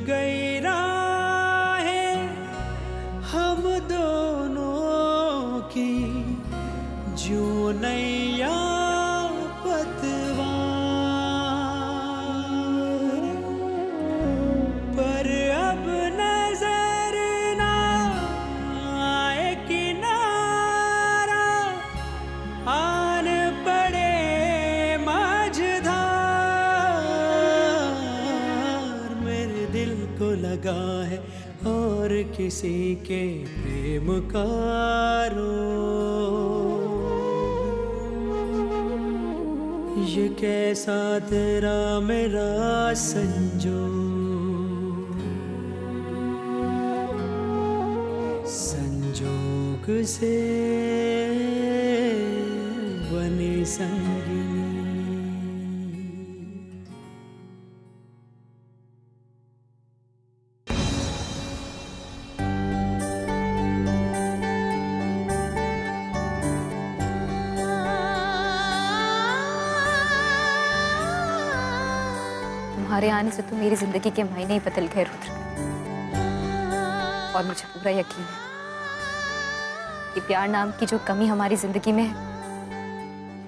गई राहें हम दोनों की, जो नैया पतवार, पर अब नजर ना आए किनारा, आन पड़े माझधार। मेरे दिल को लगा है और किसी के प्रेम का ये कैसा तेरा मेरा संजोग से बनी संगिनी। तुम्हारे आने से तो मेरी जिंदगी के मायने ही बदल गए रुद्र, और मुझे पूरा यकीन है कि प्यार नाम की जो कमी हमारी जिंदगी में है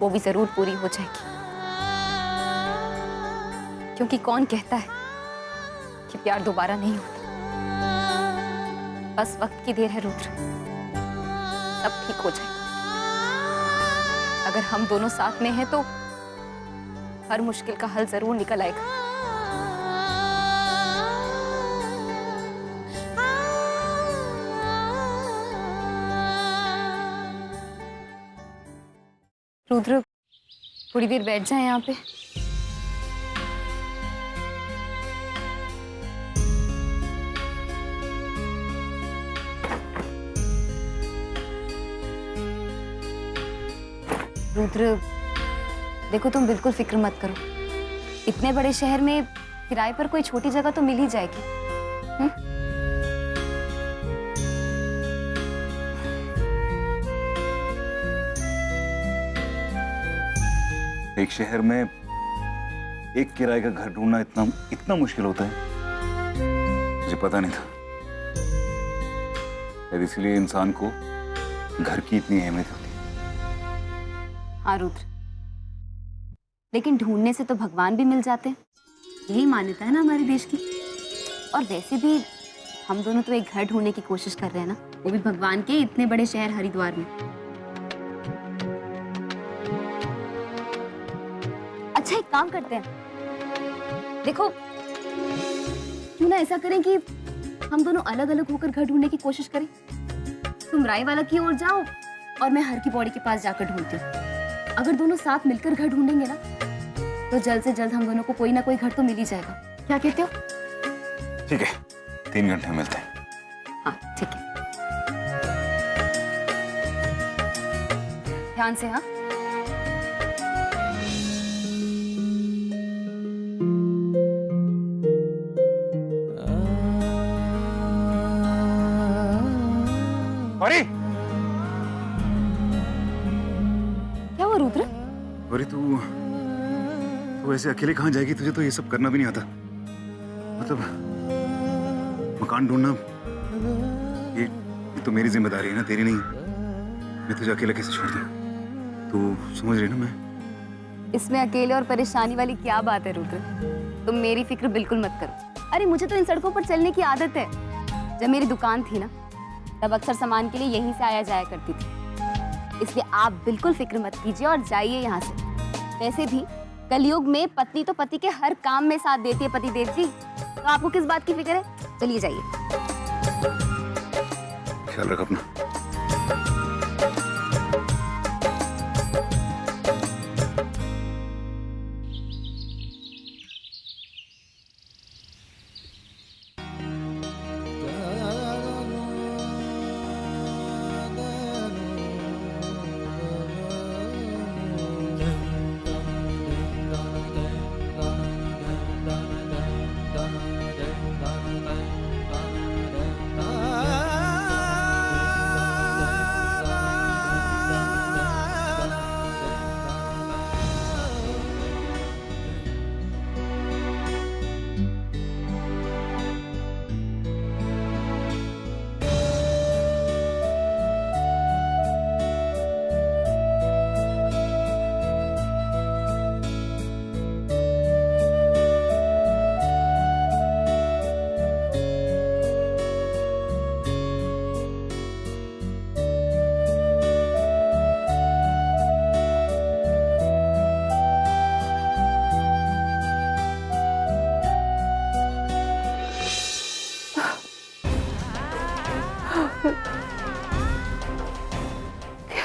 वो भी जरूर पूरी हो जाएगी। क्योंकि कौन कहता है कि प्यार दोबारा नहीं होता। बस वक्त की देर है रुद्र, सब ठीक हो जाएगा। अगर हम दोनों साथ में हैं तो हर मुश्किल का हल जरूर निकल आएगा। रुद्र, थोड़ी देर बैठ जाए यहाँ पे। रुद्र, देखो तुम बिल्कुल फिक्र मत करो। इतने बड़े शहर में किराए पर कोई छोटी जगह तो मिल ही जाएगी। एक शहर में एक किराए का घर ढूंढना इतना मुश्किल होता है, मुझे पता नहीं था। शायद इसलिए इंसान को घर की इतनी अहमियत होती है। हाँ रुद्र, लेकिन ढूंढने से तो भगवान भी मिल जाते हैं, यही मान्यता है ना हमारे देश की। और वैसे भी हम दोनों तो एक घर ढूंढने की कोशिश कर रहे हैं ना, वो भी भगवान के इतने बड़े शहर हरिद्वार में। अच्छा, एक काम करते हैं, देखो क्यों ना ऐसा करें कि हम दोनों अलग अलग होकर घर ढूंढने की कोशिश करें। तुम राय वाला की ओर जाओ और मैं हर की पौड़ी के पास जाकर ढूंढती हूँ। अगर दोनों साथ मिलकर घर ढूंढेंगे ना तो जल्द से जल्द हम दोनों को कोई ना कोई घर तो मिल ही जाएगा। क्या कहते हो? ठीक है, 3 घंटे में मिलते हैं। हाँ ठीक है, ध्यान से। हाँ अरे क्या हुआ रुद्र? अरे तू ऐसे अकेले कहाँ जाएगी? तुझे तो ये सब करना भी नहीं आता। मतलब मकान ढूंढना ये तो मेरी जिम्मेदारी है ना, तेरी नहीं। मैं तुझे अकेला कैसे छोड़ दूं? तू समझ रही ना? मैं इसमें अकेले और परेशानी वाली क्या बात है रुद्र? तुम मेरी फिक्र बिल्कुल मत करो। अरे मुझे तो इन सड़कों पर चलने की आदत है। जब मेरी दुकान थी ना तब अक्सर सामान के लिए यहीं से आया जाया करती थी, इसलिए आप बिल्कुल फिक्र मत कीजिए और जाइए यहाँ से। वैसे भी कलयुग में पत्नी तो पति के हर काम में साथ देती है पति देव जी, तो आपको किस बात की फिक्र है? चलिए जाइए। ख्याल रख अपना।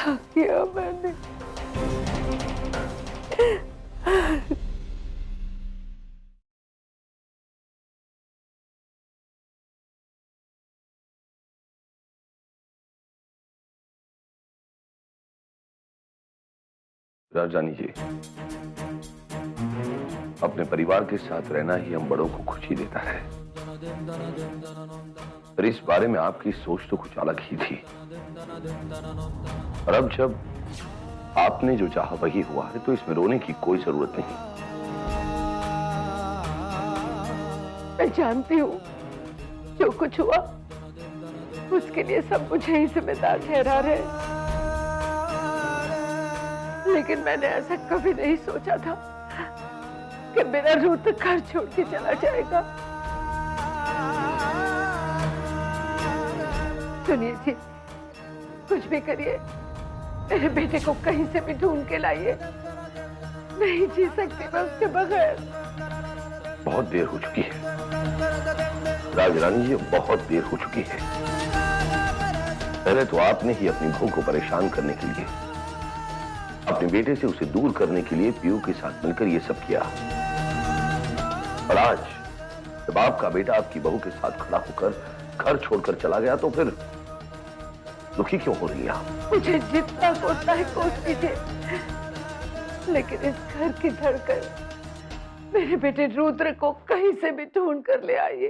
क्या किया मैंने? राजरानी जी, अपने परिवार के साथ रहना ही हम बड़ों को खुशी देता है, पर इस बारे में आपकी सोच तो कुछ अलग ही थी। और अब जब आपने जो चाहा वही हुआ है, तो इसमें रोने की कोई जरूरत नहीं। मैं जानती हूँ जो कुछ हुआ उसके लिए सब मुझे ही जिम्मेदार ठहरा रहे, लेकिन मैंने ऐसा कभी नहीं सोचा था कि मेरा रुद्र घर छोड़ के चला जाएगा। सुनिए जी, कुछ भी करिए, मेरे बेटे को कहीं से भी ढूंढ के लाइए। नहीं जी सकती मैं उसके बगैर। बहुत देर हो चुकी है राजरानी जी, बहुत देर हो चुकी है। पहले तो आपने ही अपनी बहू को परेशान करने के लिए, अपने बेटे से उसे दूर करने के लिए पीयू के साथ मिलकर ये सब किया, और आज जब आपका बेटा आपकी बहू के साथ खड़ा होकर घर छोड़कर चला गया, तो फिर दुखी क्यों हो रही है आप? मुझे जितना सोचना है सोच लीजिए, लेकिन इस घर की धड़कन मेरे बेटे रुद्र को कहीं से भी ढूंढ कर ले आइए।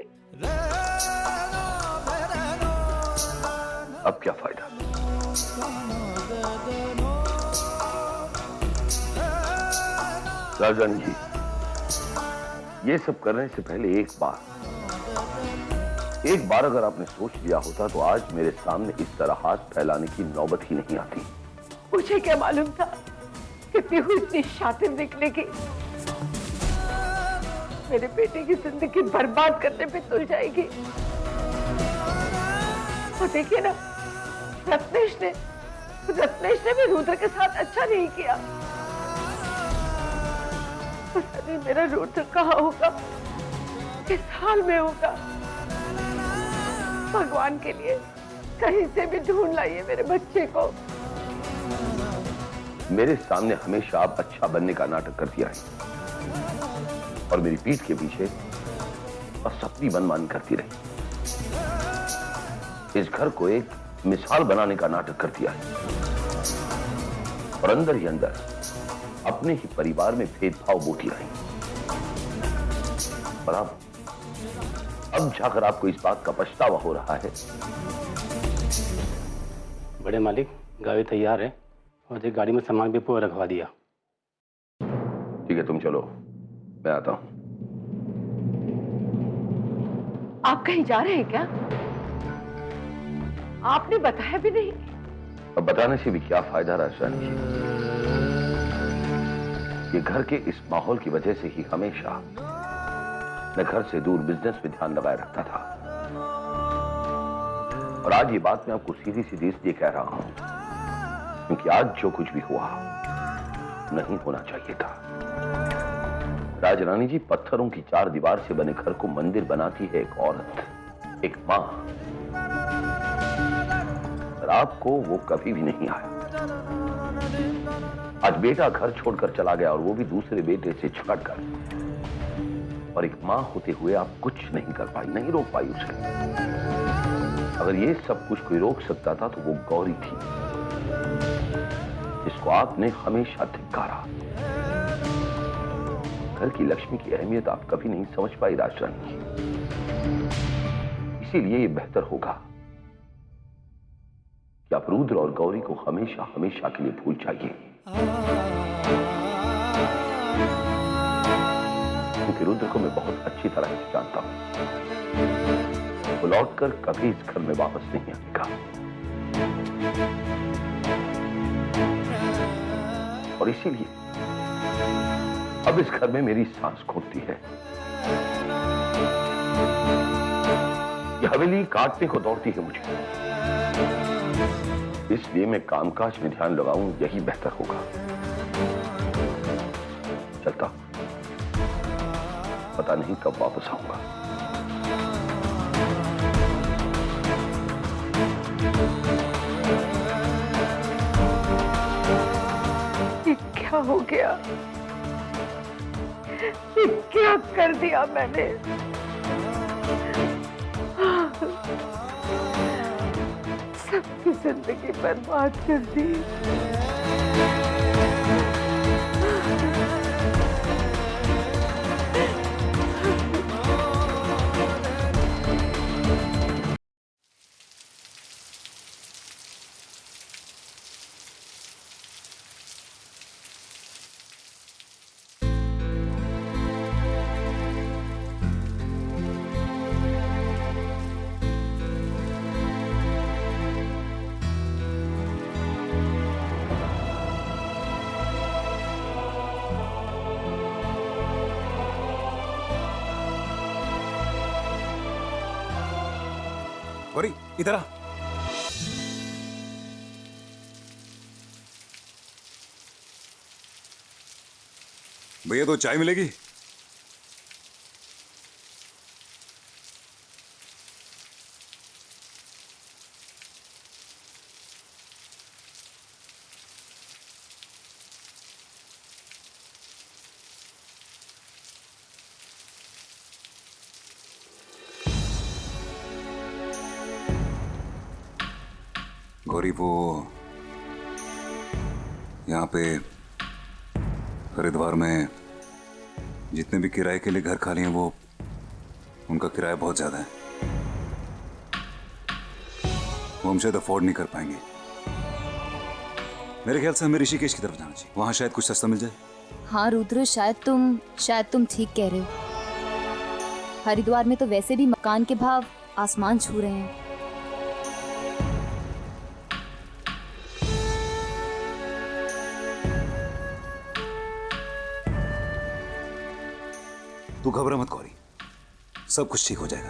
अब क्या फायदा? राजरानी जी, ये सब करने से पहले एक बार अगर आपने सोच लिया होता, तो आज मेरे सामने इस तरह हाथ फैलाने की नौबत ही नहीं आती। मुझे क्या मालूम था कि पीहू इतनी शातिर निकलेगी, मेरे बेटे की जिंदगी बर्बाद करने पे तुल जाएगी। और देखिए ना, रत्नेश ने भी रुद्र के साथ अच्छा नहीं किया। पता नहीं मेरा रुद्र कहाँ होगा, किस हाल में होगा। भगवान के लिए कहीं से भी ढूंढ लाइए मेरे बच्चे को। मेरे सामने हमेशा आप अच्छा बनने का नाटक करती आई, और मेरी पीठ के पीछे बस अपनी मनमानी करती रही। इस घर को एक मिसाल बनाने का नाटक करती आई, और अंदर ही अंदर अपने ही परिवार में भेदभाव बोती रही। और अब जाकर आपको इस बात का पछतावा हो रहा है। बड़े मालिक, गाड़ी तैयार है और एक गाड़ी में सामान भी पूरा रखवा दिया। ठीक है, तुम चलो, मैं आता हूं। आप कहीं जा रहे हैं क्या? आपने बताया भी नहीं। अब बताने से भी क्या फायदा राजरानी जी? ये घर के इस माहौल की वजह से ही हमेशा मैं घर से दूर बिजनेस में ध्यान लगाए रखता था, और आज ये बात मैं आपको सीधी सीधी इसलिए कह रहा हूं क्योंकि आज जो कुछ भी हुआ नहीं होना चाहिए था। राजरानी जी, पत्थरों की चार दीवार से बने घर को मंदिर बनाती है एक औरत, एक मां, और आपको वो कभी भी नहीं आया। आज बेटा घर छोड़कर चला गया, और वो भी दूसरे बेटे से छुटकर, और एक मां होते हुए आप कुछ नहीं कर पाई, नहीं रोक पाई उसे। अगर ये सब कुछ कोई रोक सकता था तो वो गौरी थी, जिसको आपने हमेशा धिक्कारा। घर की लक्ष्मी की अहमियत आप कभी नहीं समझ पाई राजरानी जी। इसीलिए ये बेहतर होगा कि आप रुद्र और गौरी को हमेशा हमेशा के लिए भूल जाइए, क्योंकि रुद्र को मैं बहुत अच्छी तरह से जानता हूं। वो लौटकर कभी इस घर में वापस नहीं आएगा, और इसीलिए अब इस घर में मेरी सांस घुटती है। यह हवेली काटने को दौड़ती है मुझे, इसलिए मैं कामकाज में ध्यान लगाऊं, यही बेहतर होगा। चलता, पता नहीं कब वापस आऊंगा। क्या हो गया? ये क्या कर दिया मैंने? सबकी जिंदगी बर्बाद कर दी। गौरी इधर आ। भैया तो चाय मिलेगी? गौरी वो यहाँ पे हरिद्वार में जितने भी किराए के लिए घर खाली हैं वो उनका किराया बहुत ज्यादा है। वो हम शायद अफोर्ड नहीं कर पाएंगे। मेरे ख्याल से हमें ऋषिकेश की तरफ जाना चाहिए, वहां शायद कुछ सस्ता मिल जाए। हाँ रुद्र, शायद तुम ठीक कह रहे हो। हरिद्वार में तो वैसे भी मकान के भाव आसमान छू रहे हैं। तू घबरा मत गौरी, सब कुछ ठीक हो जाएगा।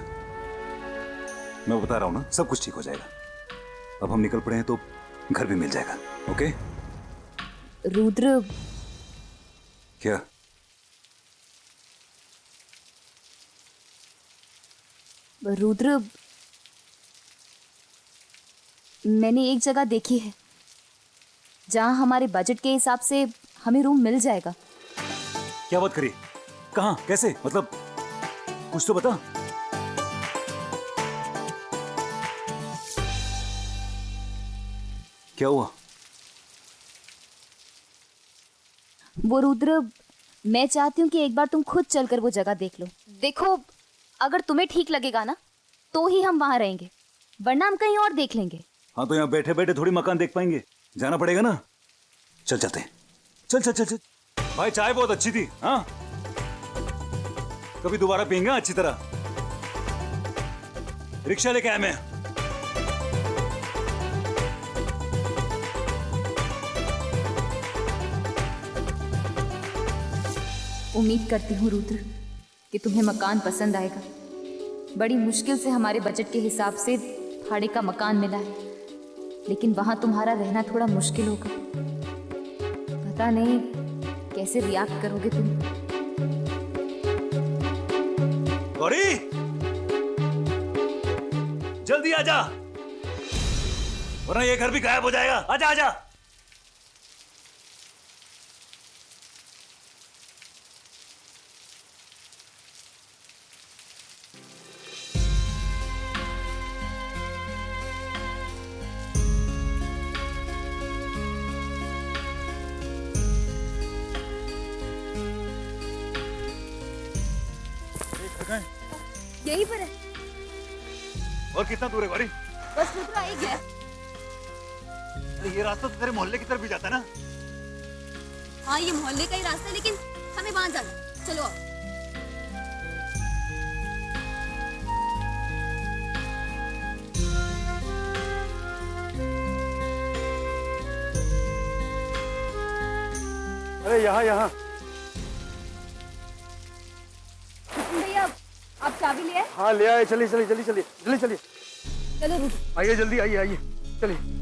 मैं बता रहा हूं ना, सब कुछ ठीक हो जाएगा। अब हम निकल पड़े हैं तो घर भी मिल जाएगा। ओके रुद्र, क्या? रुद्र, मैंने एक जगह देखी है जहां हमारे बजट के हिसाब से हमें रूम मिल जाएगा। क्या बात करी? कहाँ? कैसे? मतलब कुछ तो बता। क्या हुआ? वो रुद्र, मैं चाहती हूँ कि एक बार तुम खुद चलकर वो जगह देख लो। देखो, अगर तुम्हें ठीक लगेगा ना तो ही हम वहां रहेंगे, वरना हम कहीं और देख लेंगे। हाँ तो यहाँ बैठे बैठे थोड़ी मकान देख पाएंगे, जाना पड़ेगा ना। चल चलते हैं। चल चल चल चल। भाई चाय बहुत अच्छी थी। हाँ कभी दोबारा पियेंगे अच्छी तरह। रिक्शा लेके आया मैं। उम्मीद करती हूँ रुद्र कि तुम्हें मकान पसंद आएगा। बड़ी मुश्किल से हमारे बजट के हिसाब से भाड़े का मकान मिला है, लेकिन वहां तुम्हारा रहना थोड़ा मुश्किल होगा। पता नहीं कैसे रिएक्ट करोगे तुम। गौरी जल्दी आजा, वरना ये घर भी गायब हो जाएगा। आजा आजा। यहीं पर है। और कितना दूर है गौरी? बस रुद्र आ ही गया। अरे ये रास्ता तो तेरे मोहल्ले की तरफ भी जाता है ना? हाँ ये मोहल्ले का ही रास्ता है, लेकिन हमें वहां जाना। चलो आओ। अरे यहाँ भैया आप चाबी ले आए? हाँ ले आए। चलिए चलिए जल्दी चलिए जल्दी चलिए। चलो रुद्र। आइए जल्दी आइए आइए चलिए।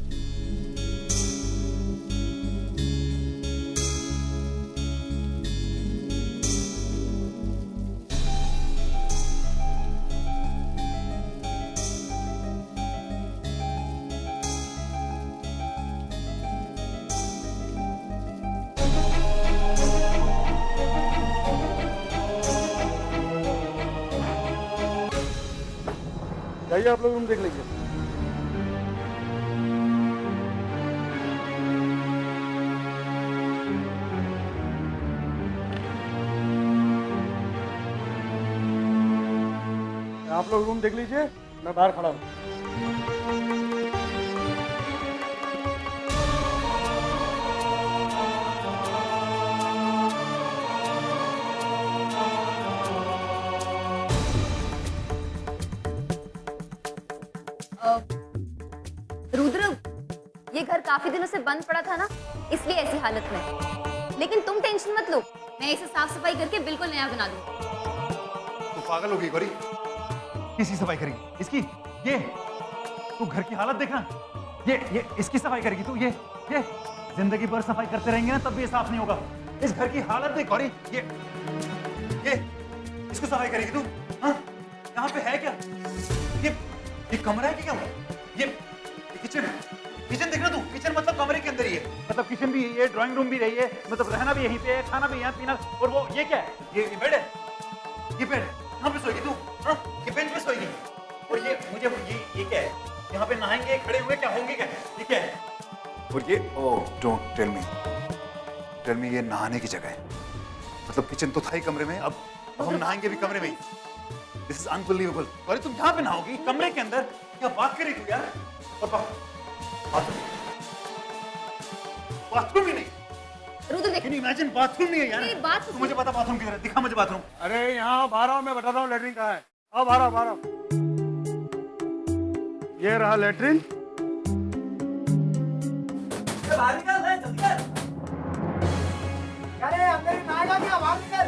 आइए आप लोग रूम देख लीजिए। आप लोग रूम देख लीजिए, मैं बाहर खड़ा हूँ। रुद्र, ये घर काफी दिनों से बंद पड़ा था ना, इसलिए ऐसी हालत में। लेकिन तुम टेंशन मत लो, मैं इसे साफ सफाई करके बिल्कुल नया बना दूंगी। तू पागल हो गई गौरी? किसकी सफाई करेगी? इसकी? ये तू घर की हालत देखना, ये इसकी सफाई करेगी तू? ये जिंदगी भर सफाई करते रहेंगे ना तब भी ये साफ नहीं होगा। इस घर की हालत देख गौरी, ये इसको सफाई करेगी तू? हाँ, यहाँ पे है क्या? ये कमरा है कि क्या? ये किचन देखना तू, किचन मतलब कमरे के अंदर ही है, मतलब किचन भी यही है, ड्राइंग रूम भी रही है, मतलब रहना भी यहीं पे है, खाना भी यहाँ, पीना। और वो ये क्या है? ये बेड है, ये बेड यहाँ पे सोएगी तू? हाँ, ये बेंच पे सोएगी। और ये मुझे ये क्या है? यहाँ पे नहाएंगे, खड़े हुए क्या होंगे क्या? ये क्या है? और ये डोंट टेल मी ये नहाने की जगह है? मतलब किचन तो था ही कमरे में, अब हम नहाएंगे भी कमरे में ही। This is unbelievable. अरे तुम यहाँ पे नहाओगी कमरे के अंदर? क्या बात करी तू यार? और बाथरूम ही नहीं। रुद्र देख, Can you imagine? बाथरूम नहीं है यार। मेरी बात तू मुझे बता बाथरूम किधर है? दिखा मुझे बाथरूम। अरे यहाँ बाहर आओ, मैं बताता हूँ लेटरिन कहाँ है। आओ बाहर आओ, बाहर आओ। ये रहा लेटरिन। बाहर निकल, जल्दी कर। अरे अंदर ही नहाएगा क्या? बाहर निकल।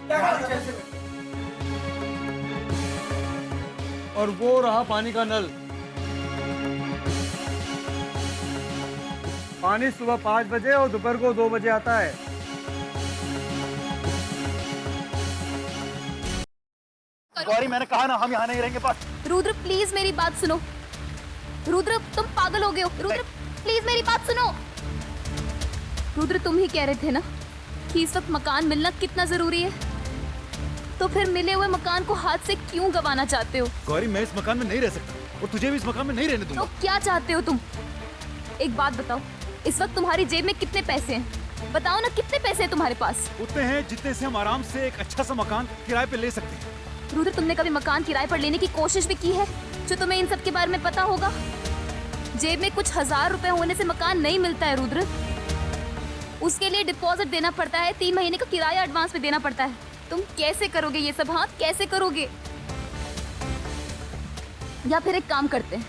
क्या कर? और वो रहा पानी का नल। पानी सुबह 5 बजे और दोपहर को 2 बजे आता है। गौरी मैंने कहा ना हम यहाँ नहीं रहेंगे बस। रुद्र प्लीज मेरी बात सुनो। रुद्र तुम पागल हो गए हो। रुद्र प्लीज मेरी बात सुनो। रुद्र तुम ही कह रहे थे ना कि इस वक्त मकान मिलना कितना जरूरी है, तो फिर मिले हुए मकान को हाथ से क्यों गंवाना चाहते हो? गौरी मैं इस मकान में नहीं रह सकता और तुझे भी इस मकान में नहीं रहने दूंगा। तो क्या चाहते हो तुम? एक बात बताओ, इस वक्त तुम्हारी जेब में कितने पैसे हैं? बताओ ना, कितने पैसे हैं तुम्हारे पास? उतने हैं जितने से हम आराम से एक अच्छा सा मकान किराए पे ले सकते हैं। रुद्र तुमने कभी मकान किराए पर लेने की कोशिश भी की है जो तुम्हें इन सब के बारे में पता होगा? जेब में कुछ 1000 रुपए होने से मकान नहीं मिलता है रुद्र। उसके लिए डिपॉजिट देना पड़ता है, 3 महीने का किराया एडवांस में देना पड़ता है। तुम कैसे करोगे ये सब? हाँ कैसे करोगे? या फिर एक काम करते हैं,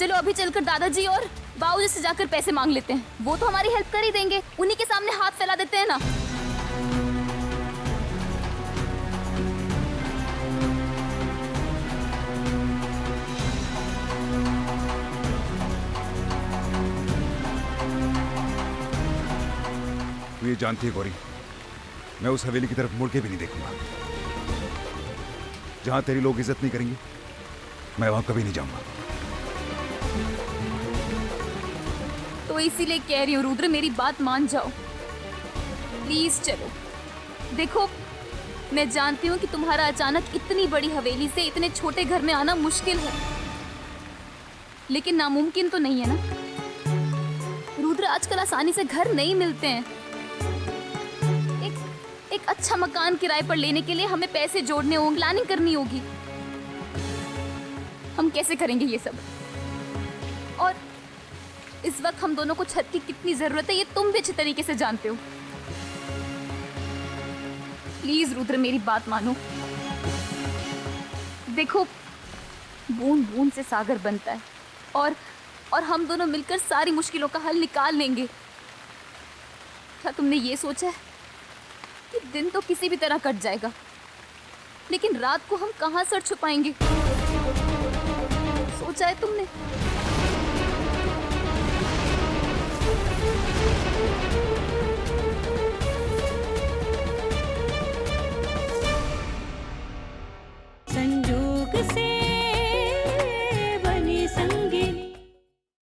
चलो अभी चलकर दादाजी और बाबूजी से जाकर पैसे मांग लेते हैं, वो तो हमारी हेल्प कर ही देंगे। उन्हीं के सामने हाथ फैला देते हैं ना। तू ये जानती है गौरी, मैं उस हवेली की तरफ मुड़ के भी नहीं देखूंगा। जहां तेरी लोग इज्जत नहीं करेंगे मैं वहां कभी नहीं जाऊंगा। तो इसीलिए कह रही हूँ रुद्र, मेरी बात मान जाओ प्लीज। चलो देखो, मैं जानती हूँ कि तुम्हारा अचानक इतनी बड़ी हवेली से इतने छोटे घर में आना मुश्किल है, लेकिन नामुमकिन तो नहीं है ना रुद्र। आजकल आसानी से घर नहीं मिलते हैं। एक अच्छा मकान किराए पर लेने के लिए हमें पैसे जोड़ने होंगे, प्लानिंग करनी होगी। हम कैसे करेंगे ये सब? और इस वक्त हम दोनों को छत की कितनी जरूरत है ये तुम भी अच्छे तरीके से जानते हो। प्लीज रुद्र मेरी बात मानो। देखो, बूंद बूंद से सागर बनता है और हम दोनों मिलकर सारी मुश्किलों का हल निकाल लेंगे। क्या तुमने ये सोचा है कि दिन तो किसी भी तरह कट जाएगा, लेकिन रात को हम कहां सर छुपाएंगे? सोचा है तुमने?